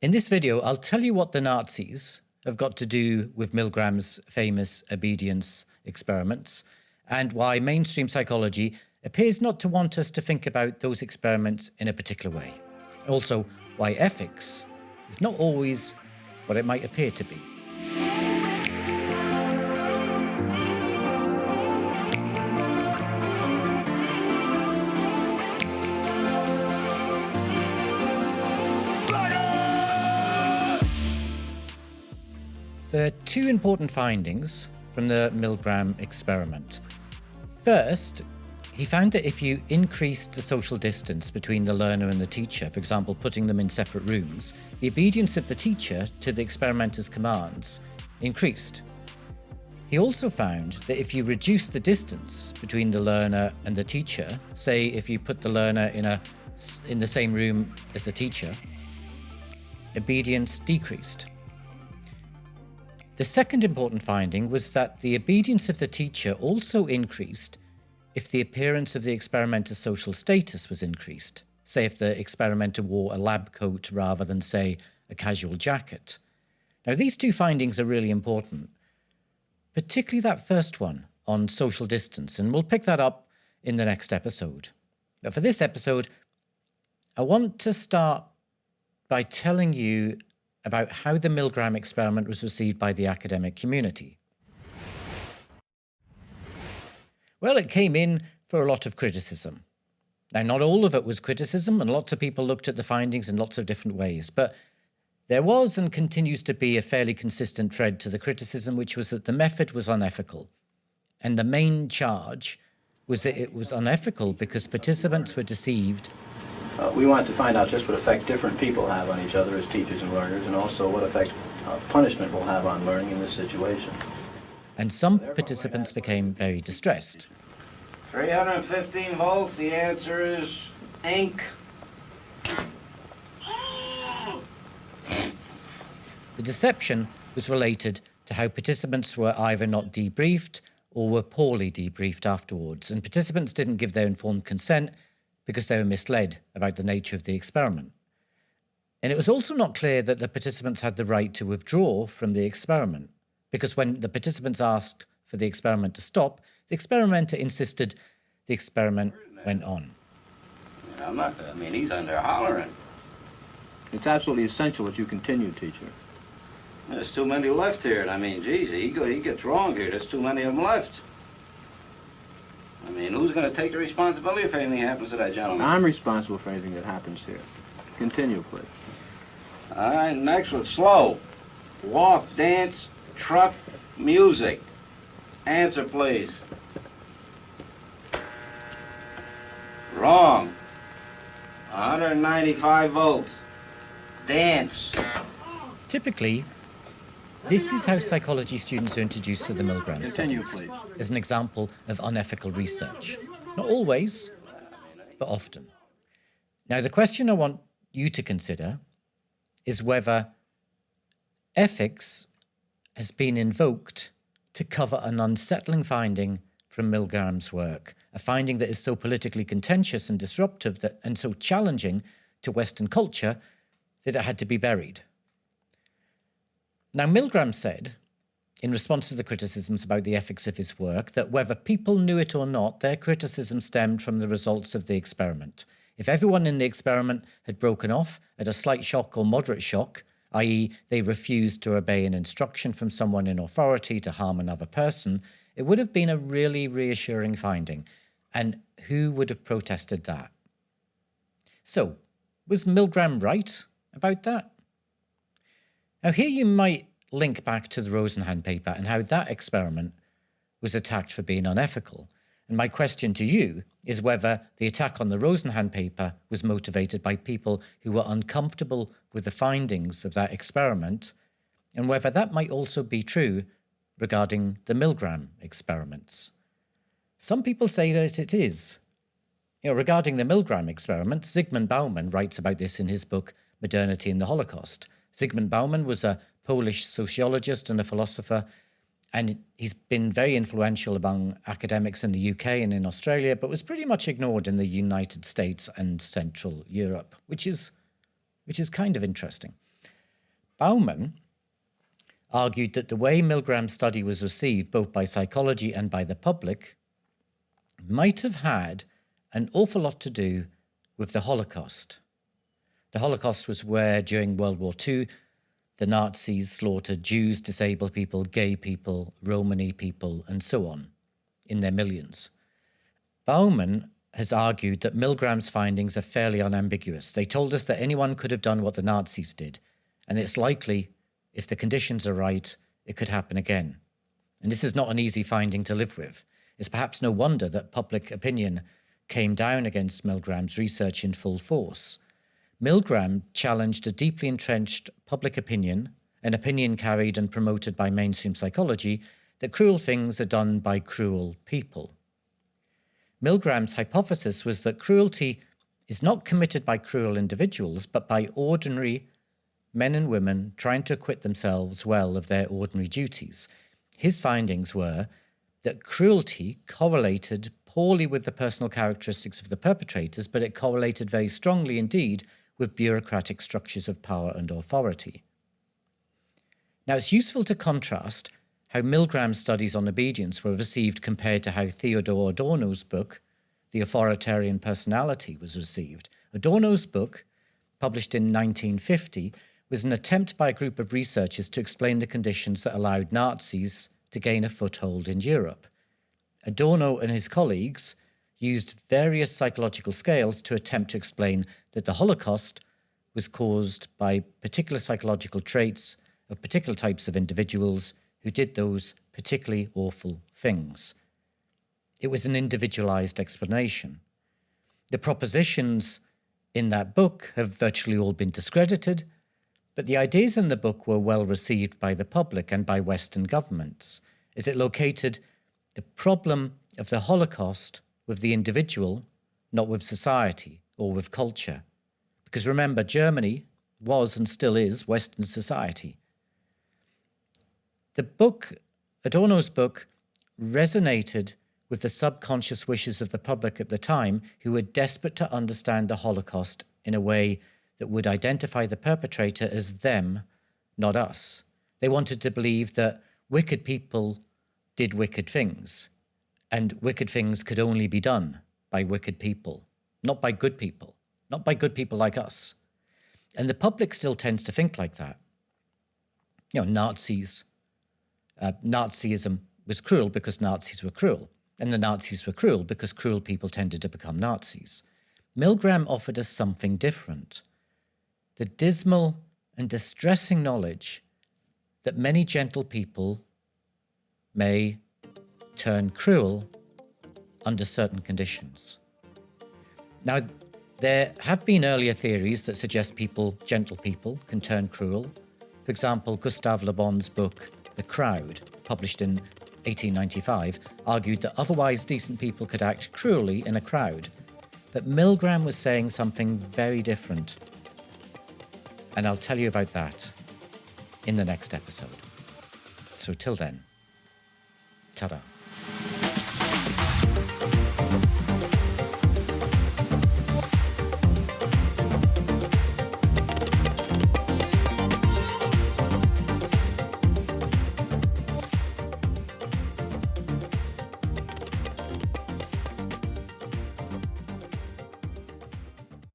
In this video, I'll tell you what the Nazis have got to do with Milgram's famous obedience experiments, and why mainstream psychology appears not to want us to think about those experiments in a particular way. Also, why ethics is not always what it might appear to be. There are two important findings from the Milgram experiment. First, he found that if you increased the social distance between the learner and the teacher, for example, putting them in separate rooms, the obedience of the teacher to the experimenter's commands increased. He also found that if you reduce the distance between the learner and the teacher, say if you put the learner in the same room as the teacher, obedience decreased. The second important finding was that the obedience of the teacher also increased if the appearance of the experimenter's social status was increased. Say if the experimenter wore a lab coat rather than, say, a casual jacket. Now, these two findings are really important, particularly that first one on social distance, and we'll pick that up in the next episode. But for this episode, I want to start by telling you about how the Milgram experiment was received by the academic community. Well, it came in for a lot of criticism. Now, not all of it was criticism, and lots of people looked at the findings in lots of different ways, but there was and continues to be a fairly consistent thread to the criticism, which was that the method was unethical. And the main charge was that it was unethical because participants were deceived. We want to find out just what effect different people have on each other as teachers and learners, and also what effect punishment will have on learning in this situation. And some participants became very distressed. 315 volts, the answer is ink. The deception was related to how participants were either not debriefed or were poorly debriefed afterwards, and participants didn't give their informed consent because they were misled about the nature of the experiment. And it was also not clear that the participants had the right to withdraw from the experiment, because when the participants asked for the experiment to stop, the experimenter insisted the experiment went on. He's under hollering. It's absolutely essential that you continue, teacher. There's too many left here. Geez, he gets wrong here. There's too many of them left. Who's going to take the responsibility if anything happens to that gentleman? I'm responsible for anything that happens here. Continue, please. All right, next one, slow. Walk, dance, truck, music. Answer, please. Wrong. 195 volts. Dance. Typically, this is how psychology students are introduced to the Milgram Continue, studies, please. as an example of unethical research. It's not always, but often. Now, the question I want you to consider is whether ethics has been invoked to cover an unsettling finding from Milgram's work, a finding that is so politically contentious and disruptive and so challenging to Western culture that it had to be buried. Now, Milgram said, in response to the criticisms about the ethics of his work, that whether people knew it or not, their criticism stemmed from the results of the experiment. If everyone in the experiment had broken off at a slight shock or moderate shock, i.e. they refused to obey an instruction from someone in authority to harm another person, it would have been a really reassuring finding. And who would have protested that? So, was Milgram right about that? Now, here you might link back to the Rosenhan paper and how that experiment was attacked for being unethical. And my question to you is whether the attack on the Rosenhan paper was motivated by people who were uncomfortable with the findings of that experiment, and whether that might also be true regarding the Milgram experiments. Some people say that it is. Regarding the Milgram experiment, Zygmunt Bauman writes about this in his book, Modernity in the Holocaust. Zygmunt Bauman was a Polish sociologist and a philosopher, and he's been very influential among academics in the UK and in Australia, but was pretty much ignored in the United States and Central Europe, which is kind of interesting. Bauman argued that the way Milgram's study was received both by psychology and by the public might have had an awful lot to do with the Holocaust. The Holocaust was where, during World War II, the Nazis slaughtered Jews, disabled people, gay people, Romani people, and so on, in their millions. Bauman has argued that Milgram's findings are fairly unambiguous. They told us that anyone could have done what the Nazis did, and it's likely, if the conditions are right, it could happen again. And this is not an easy finding to live with. It's perhaps no wonder that public opinion came down against Milgram's research in full force. Milgram challenged a deeply entrenched public opinion, an opinion carried and promoted by mainstream psychology, that cruel things are done by cruel people. Milgram's hypothesis was that cruelty is not committed by cruel individuals, but by ordinary men and women trying to acquit themselves well of their ordinary duties. His findings were that cruelty correlated poorly with the personal characteristics of the perpetrators, but it correlated very strongly indeed with bureaucratic structures of power and authority. Now, it's useful to contrast how Milgram's studies on obedience were received compared to how Theodor Adorno's book, The Authoritarian Personality, was received. Adorno's book, published in 1950, was an attempt by a group of researchers to explain the conditions that allowed Nazis to gain a foothold in Europe. Adorno and his colleagues used various psychological scales to attempt to explain that the Holocaust was caused by particular psychological traits of particular types of individuals who did those particularly awful things. It was an individualized explanation. The propositions in that book have virtually all been discredited, but the ideas in the book were well received by the public and by Western governments, as it located the problem of the Holocaust with the individual, not with society or with culture. Because remember, Germany was and still is Western society. The book, Adorno's book, resonated with the subconscious wishes of the public at the time, who were desperate to understand the Holocaust in a way that would identify the perpetrator as them, not us. They wanted to believe that wicked people did wicked things, and wicked things could only be done by wicked people, not by good people, not by good people like us. And the public still tends to think like that. You know, Nazism was cruel because Nazis were cruel, and the Nazis were cruel because cruel people tended to become Nazis. Milgram offered us something different. The dismal and distressing knowledge that many gentle people may turn cruel under certain conditions. Now, there have been earlier theories that suggest gentle people, can turn cruel. For example, Gustave Le Bon's book, The Crowd, published in 1895, argued that otherwise decent people could act cruelly in a crowd. But Milgram was saying something very different. And I'll tell you about that in the next episode. So till then, ta-da.